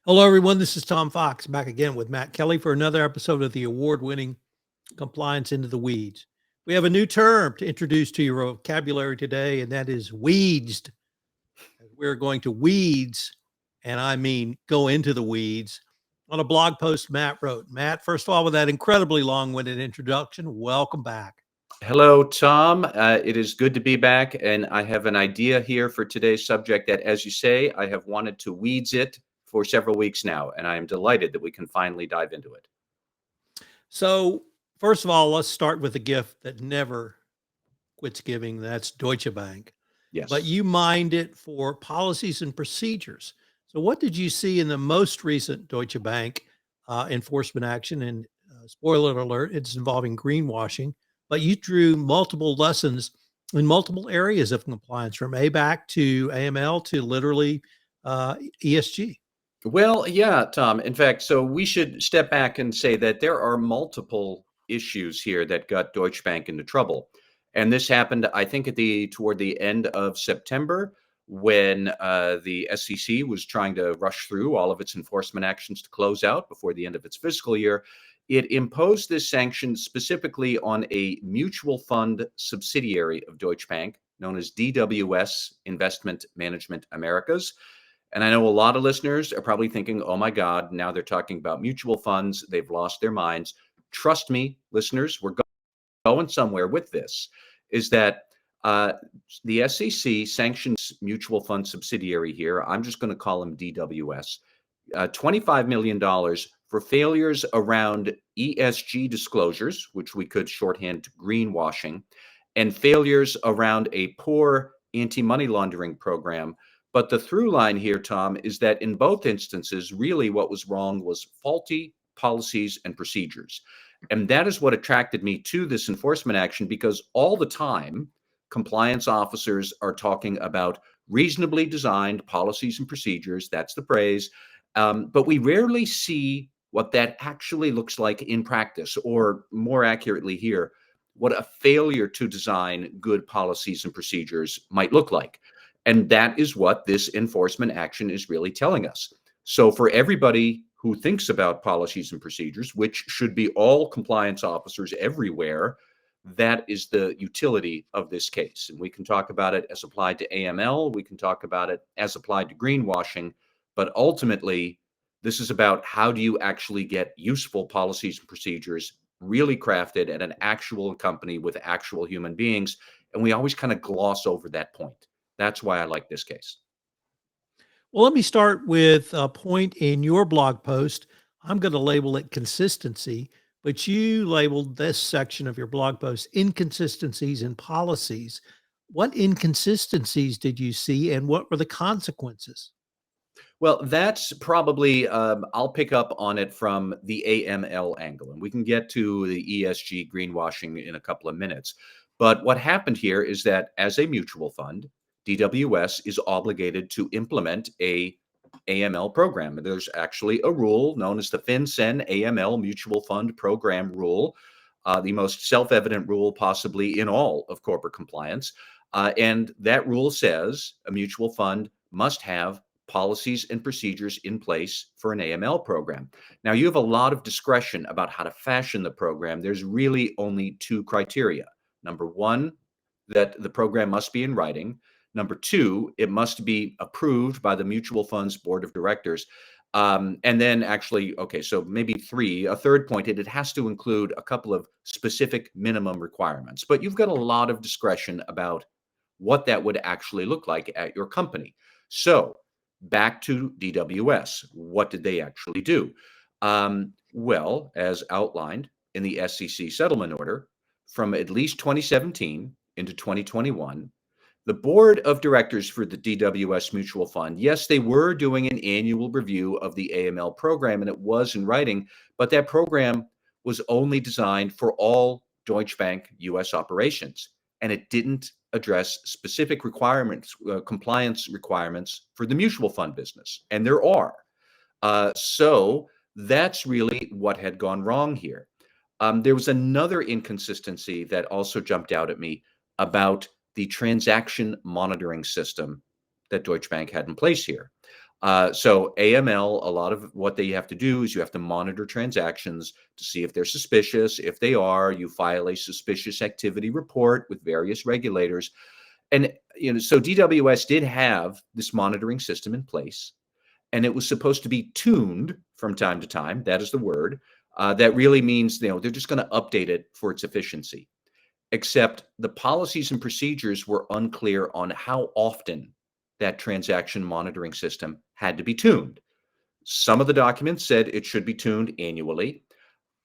Hello, everyone. This is Tom Fox back again with Matt Kelly for another episode of the award winning Compliance into the Weeds. We have a new term to introduce to your vocabulary today, and that is weeds. We're going to weeds, and I mean go into the weeds, on a blog post Matt wrote. Matt, first of all, with that incredibly long winded introduction, welcome back. Hello, Tom. It is good to be back, and I have an idea here for today's subject that, as you say, I have wanted to weeds it for several weeks now, and I am delighted that we can finally dive into it. So, first of all, let's start with a gift that never quits giving. That's Deutsche Bank. But Yes. you mined it for policies and procedures. So, what did you see in the most recent Deutsche Bank enforcement action? And spoiler alert, it's involving greenwashing. But you drew multiple lessons in multiple areas of compliance, from ABAC to AML to literally ESG. Well, yeah, Tom. In fact, so we should step back and say that there are multiple issues here that got Deutsche Bank into trouble. And this happened, I think, toward the end of September when the SEC was trying to rush through all of its enforcement actions to close out before the end of its fiscal year. It imposed this sanction specifically on a mutual fund subsidiary of Deutsche Bank known as DWS Investment Management Americas. And I know a lot of listeners are probably thinking, oh my God, now they're talking about mutual funds. They've lost their minds. Trust me, listeners, we're going somewhere with this. Is that the SEC sanctions mutual fund subsidiary here. I'm just going to call them DWS. $25 million for failures around ESG disclosures, which we could shorthand to greenwashing, and failures around a poor anti-money laundering program. But the through line here, Tom, is that in both instances, really what was wrong was faulty policies and procedures. And that is what attracted me to this enforcement action, because all the time, compliance officers are talking about reasonably designed policies and procedures. That's the phrase. But we rarely see what that actually looks like in practice, or more accurately here, what a failure to design good policies and procedures might look like. And that is what this enforcement action is really telling us. So for everybody who thinks about policies and procedures, which should be all compliance officers everywhere, that is the utility of this case. And we can talk about it as applied to AML. We can talk about it as applied to greenwashing. But ultimately, this is about how do you actually get useful policies and procedures really crafted at an actual company with actual human beings. And we always kind of gloss over that point. That's why I like this case. Well, let me start with a point in your blog post. I'm going to label it consistency, but you labeled this section of your blog post inconsistencies in policies. What inconsistencies did you see, and what were the consequences? Well, that's probably, I'll pick up on it from the AML angle, and we can get to the ESG greenwashing in a couple of minutes. But what happened here is that as a mutual fund, DWS is obligated to implement a AML program. There's actually a rule known as the FinCEN AML Mutual Fund Program Rule, the most self-evident rule possibly in all of corporate compliance. And that rule says a mutual fund must have policies and procedures in place for an AML program. Now, you have a lot of discretion about how to fashion the program. There's really only two criteria. Number one, that the program must be in writing. Number two, it must be approved by the mutual fund's board of directors. And then actually, okay, so maybe three, a third point, it has to include a couple of specific minimum requirements. But you've got a lot of discretion about what that would actually look like at your company. So back to DWS. What did they actually do? Well, as outlined in the SEC settlement order, from at least 2017 into 2021, the board of directors for the DWS Mutual Fund, yes, they were doing an annual review of the AML program, and it was in writing, but that program was only designed for all Deutsche Bank US operations, and it didn't address specific requirements, compliance requirements for the mutual fund business, and there are. So that's really what had gone wrong here. There was another inconsistency that also jumped out at me about the transaction monitoring system that Deutsche Bank had in place here. So AML, a lot of what they have to do is you have to monitor transactions to see if they're suspicious. If they are, you file a suspicious activity report with various regulators. And so DWS did have this monitoring system in place, and it was supposed to be tuned from time to time. That is the word. That really means they're just going to update it for its efficiency. Except the policies and procedures were unclear on how often that transaction monitoring system had to be tuned. Some of the documents said it should be tuned annually.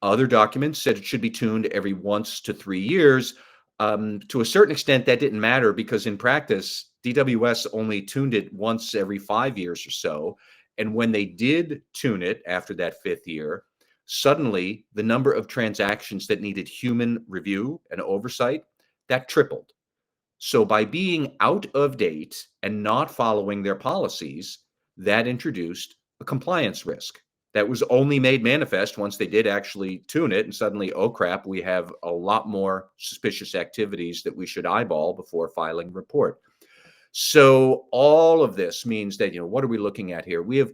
Other documents said it should be tuned every 1 to 3 years. To a certain extent, that didn't matter because in practice, DWS only tuned it once every 5 years or so. And when they did tune it after that 5th year, suddenly the number of transactions that needed human review and oversight, that tripled. So by being out of date and not following their policies, that introduced a compliance risk that was only made manifest once they did actually tune it. And suddenly, oh crap, we have a lot more suspicious activities that we should eyeball before filing a report. So all of this means that, what are we looking at here? We have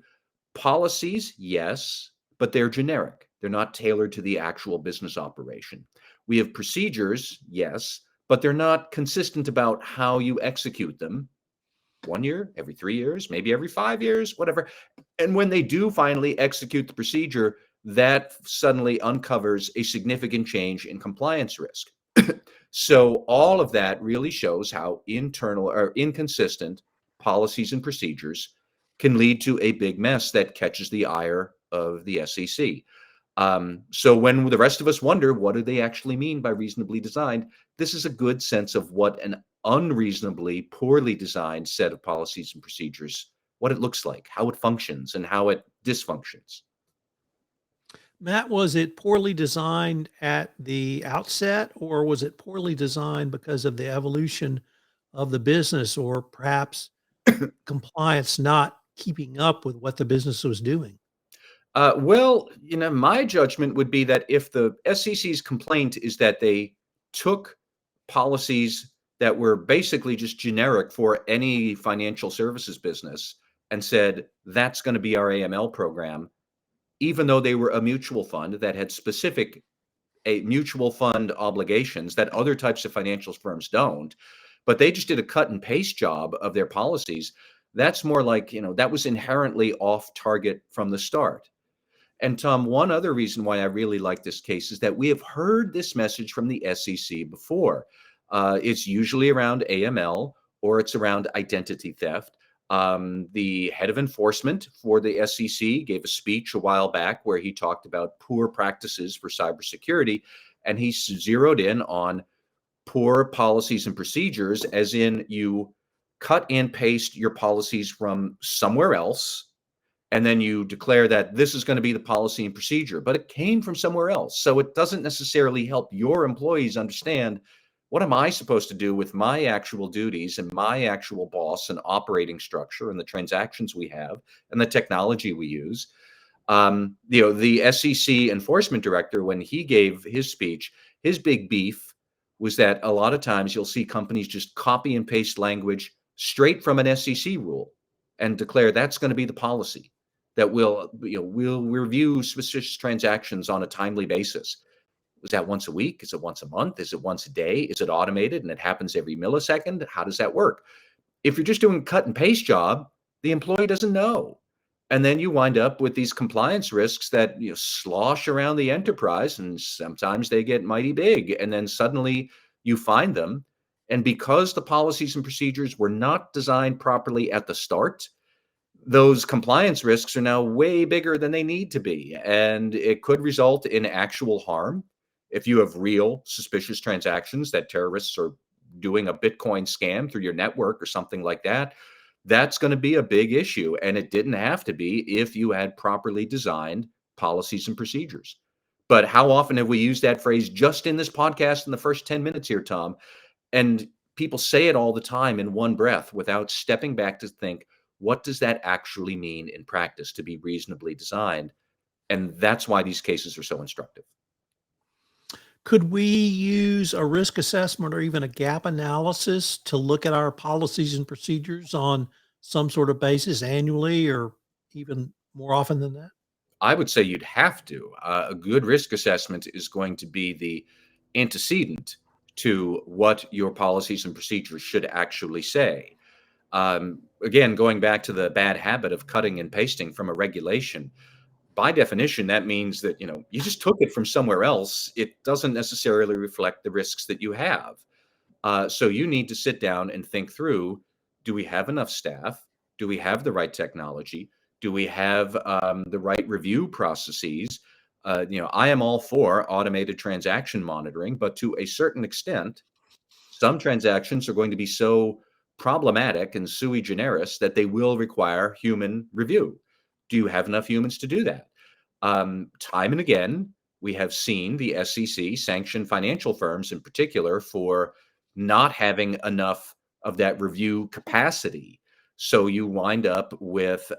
policies, yes, but they're generic. They're not tailored to the actual business operation. We have procedures, yes, but they're not consistent about how you execute them. 1 year, every 3 years, maybe every 5 years, whatever. And when they do finally execute the procedure, that suddenly uncovers a significant change in compliance risk. So all of that really shows how internal or inconsistent policies and procedures can lead to a big mess that catches the ire of the SEC. So when the rest of us wonder, what do they actually mean by reasonably designed? This is a good sense of what an unreasonably poorly designed set of policies and procedures, what it looks like, how it functions, and how it dysfunctions. Matt, was it poorly designed at the outset, or was it poorly designed because of the evolution of the business, or perhaps compliance not keeping up with what the business was doing? Well, my judgment would be that if the SEC's complaint is that they took policies that were basically just generic for any financial services business and said, that's going to be our AML program, even though they were a mutual fund that had specific a mutual fund obligations that other types of financial firms don't, but they just did a cut and paste job of their policies. That's more like, that was inherently off target from the start. And Tom, one other reason why I really like this case is that we have heard this message from the SEC before. It's usually around AML or it's around identity theft. The head of enforcement for the SEC gave a speech a while back where he talked about poor practices for cybersecurity, and he zeroed in on poor policies and procedures, as in you cut and paste your policies from somewhere else and then you declare that this is going to be the policy and procedure, but it came from somewhere else. So it doesn't necessarily help your employees understand, what am I supposed to do with my actual duties and my actual boss and operating structure and the transactions we have and the technology we use. The SEC enforcement director, when he gave his speech, his big beef was that a lot of times you'll see companies just copy and paste language straight from an SEC rule and declare that's going to be the policy, that we'll review suspicious transactions on a timely basis. Is that once a week? Is it once a month? Is it once a day? Is it automated and it happens every millisecond? How does that work? If you're just doing a cut and paste job, the employee doesn't know. And then you wind up with these compliance risks that slosh around the enterprise, and sometimes they get mighty big. And then suddenly you find them. And because the policies and procedures were not designed properly at the start, those compliance risks are now way bigger than they need to be. And it could result in actual harm if you have real suspicious transactions that terrorists are doing a Bitcoin scam through your network or something like that. That's going to be a big issue. And it didn't have to be if you had properly designed policies and procedures. But how often have we used that phrase just in this podcast in the first 10 minutes here, Tom? And people say it all the time in one breath without stepping back to think, what does that actually mean in practice to be reasonably designed? And that's why these cases are so instructive. Could we use a risk assessment or even a gap analysis to look at our policies and procedures on some sort of basis annually or even more often than that? I would say you'd have to. A good risk assessment is going to be the antecedent to what your policies and procedures should actually say. Again, going back to the bad habit of cutting and pasting from a regulation, by definition, that means that you just took it from somewhere else. It doesn't necessarily reflect the risks that you have. So you need to sit down and think through, do we have enough staff? Do we have the right technology? Do we have the right review processes? I am all for automated transaction monitoring, but to a certain extent, some transactions are going to be so problematic and sui generis that they will require human review. Do you have enough humans to do that? Time and again, we have seen the SEC sanction financial firms in particular for not having enough of that review capacity. So you wind up with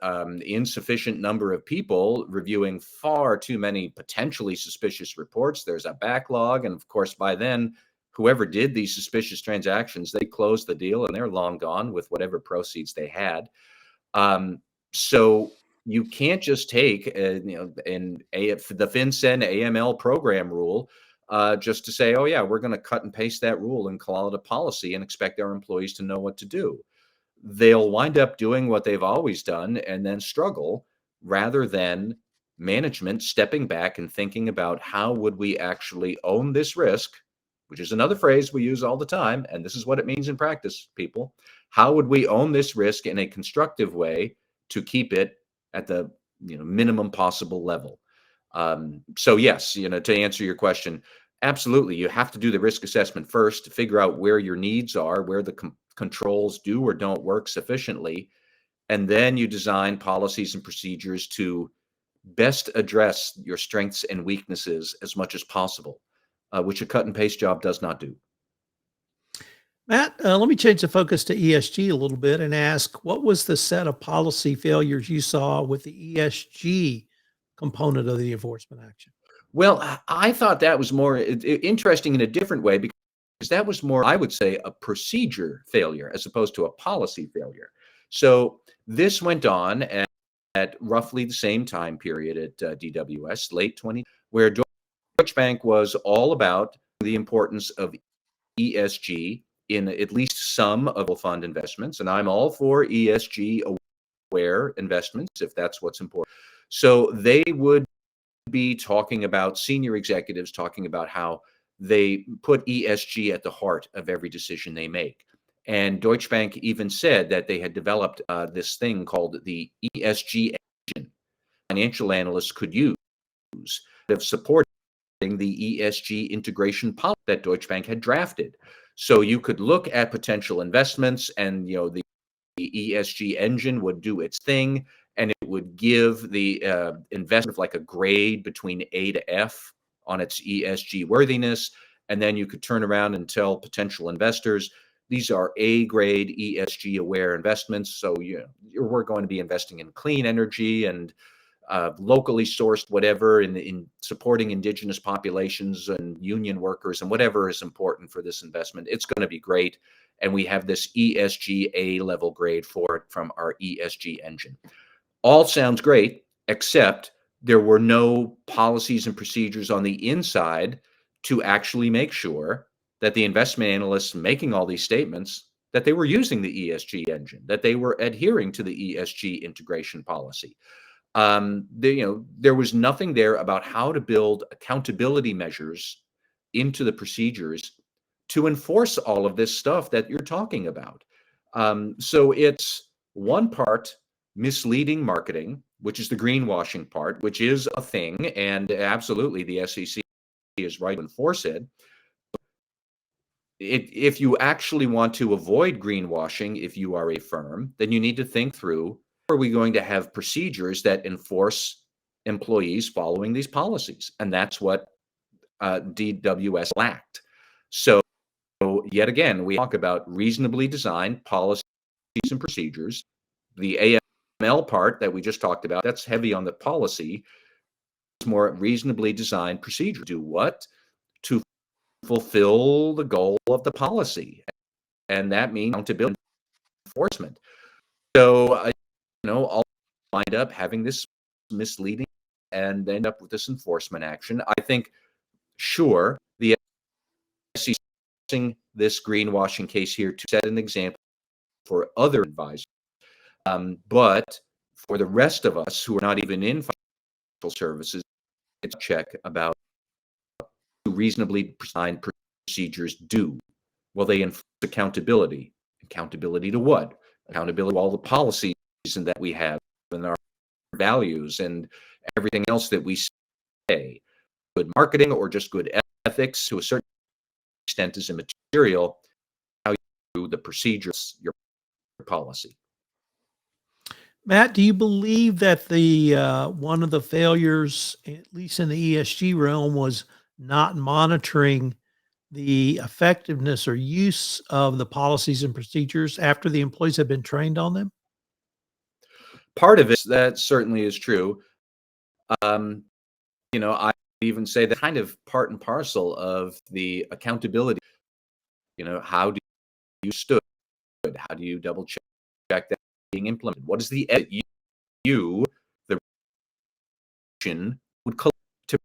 insufficient number of people reviewing far too many potentially suspicious reports. There's a backlog. And of course, by then, whoever did these suspicious transactions, they closed the deal and they're long gone with whatever proceeds they had. So you can't just take, the FinCEN AML program rule just to say, oh, yeah, we're going to cut and paste that rule and call it a policy and expect our employees to know what to do. They'll wind up doing what they've always done and then struggle rather than management stepping back and thinking about how would we actually own this risk, which is another phrase we use all the time. And this is what it means in practice, people. How would we own this risk in a constructive way to keep it at the minimum possible level? So yes, to answer your question, absolutely, you have to do the risk assessment first to figure out where your needs are, where the controls do or don't work sufficiently, and then you design policies and procedures to best address your strengths and weaknesses as much as possible, which a cut and paste job does not do. Matt, let me change the focus to ESG a little bit and ask, what was the set of policy failures you saw with the ESG component of the enforcement action? Well, I thought that was more interesting in a different way because that was more, I would say, a procedure failure as opposed to a policy failure. So this went on at roughly the same time period at DWS, late 20, where Deutsche Bank was all about the importance of ESG in at least some of the fund investments. And I'm all for ESG aware investments if that's what's important. So they would be talking about, senior executives talking about how they put ESG at the heart of every decision they make. And Deutsche Bank even said that they had developed this thing called the ESG engine financial analysts could use of supporting the ESG integration policy that Deutsche Bank had drafted. So you could look at potential investments and the ESG engine would do its thing and it would give the investment like a grade between A to F on its ESG worthiness. And then you could turn around and tell potential investors, these are A grade ESG aware investments. So we're going to be investing in clean energy and locally sourced whatever in supporting indigenous populations and union workers and whatever is important for this investment. It's going to be great. And we have this ESG A level grade for it from our ESG engine. All sounds great, except there were no policies and procedures on the inside to actually make sure that the investment analysts making all these statements, that they were using the ESG engine, that they were adhering to the ESG integration policy. There was nothing there about how to build accountability measures into the procedures to enforce all of this stuff that you're talking about. So it's one part misleading marketing, which is the greenwashing part, which is a thing. And absolutely, the SEC is right to enforce it. If you actually want to avoid greenwashing, if you are a firm, then you need to think through, are we going to have procedures that enforce employees following these policies? And that's what DWS lacked. So yet again, we talk about reasonably designed policies and procedures. The AML part that we just talked about, that's heavy on the policy. It's more reasonably designed procedure. Do what? To fulfill the goal of the policy. And that means accountability enforcement. So, all wind up having this misleading and end up with this enforcement action. I think, sure, the SEC is using this greenwashing case here to set an example for other advisors. But for the rest of us who are not even in financial services, it's a check about reasonably designed procedures do. Well, they enforce accountability. Accountability to what? Accountability to all the policies that we have and our values and everything else that we say. Good marketing or just good ethics to a certain extent is immaterial. How you do the procedures, your policy. Matt, do you believe that the one of the failures, at least in the ESG realm, was not monitoring the effectiveness or use of the policies and procedures after the employees have been trained on them? Part of it, that certainly is true. Um, I even say that kind of part and parcel of the accountability. How do you stood? How do you double check that being implemented? What is the edit the region, would collect to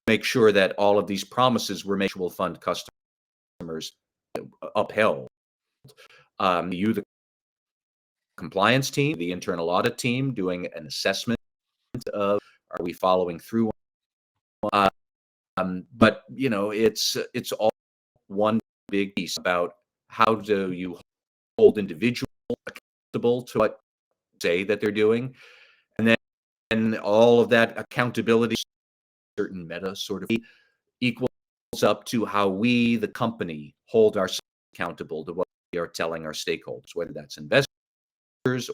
make sure that all of these promises were made will fund customers upheld? The compliance team, the internal audit team doing an assessment of, are we following through? But it's all one big piece about how do you hold individuals accountable to what say that they're doing, and then all of that accountability, certain meta sort of equals up to how we, the company, hold ourselves accountable to what we are telling our stakeholders, whether that's investors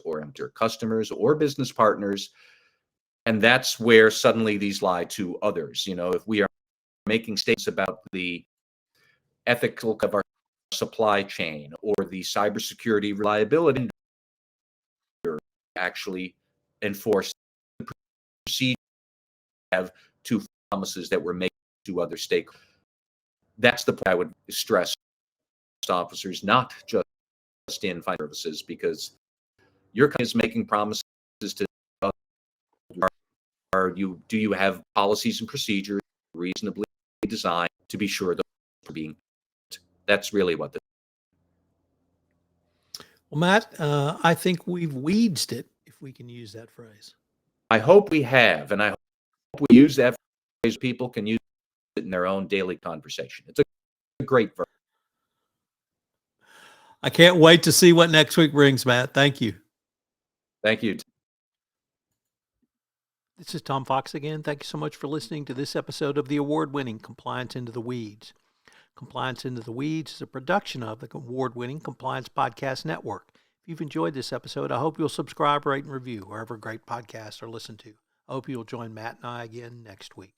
or customers or business partners. And that's where suddenly these lie to others. If we are making statements about the ethical of our supply chain or the cybersecurity reliability, actually enforce the procedure, have two promises that were made to other stakeholders. That's the point I would stress officers, not just in financial services, because your company is making promises to do you have policies and procedures reasonably designed to be sure those are being. That's really what Well, Matt, I think we've weedsed it, if we can use that phrase. I hope we have, and I hope we use that phrase. People can use it in their own daily conversation. It's a great verb. I can't wait to see what next week brings, Matt. Thank you. Thank you. This is Tom Fox again. Thank you so much for listening to this episode of the award-winning Compliance Into the Weeds. Compliance Into the Weeds is a production of the award-winning Compliance Podcast Network. If you've enjoyed this episode, I hope you'll subscribe, rate, and review wherever great podcasts are listened to. I hope you'll join Matt and I again next week.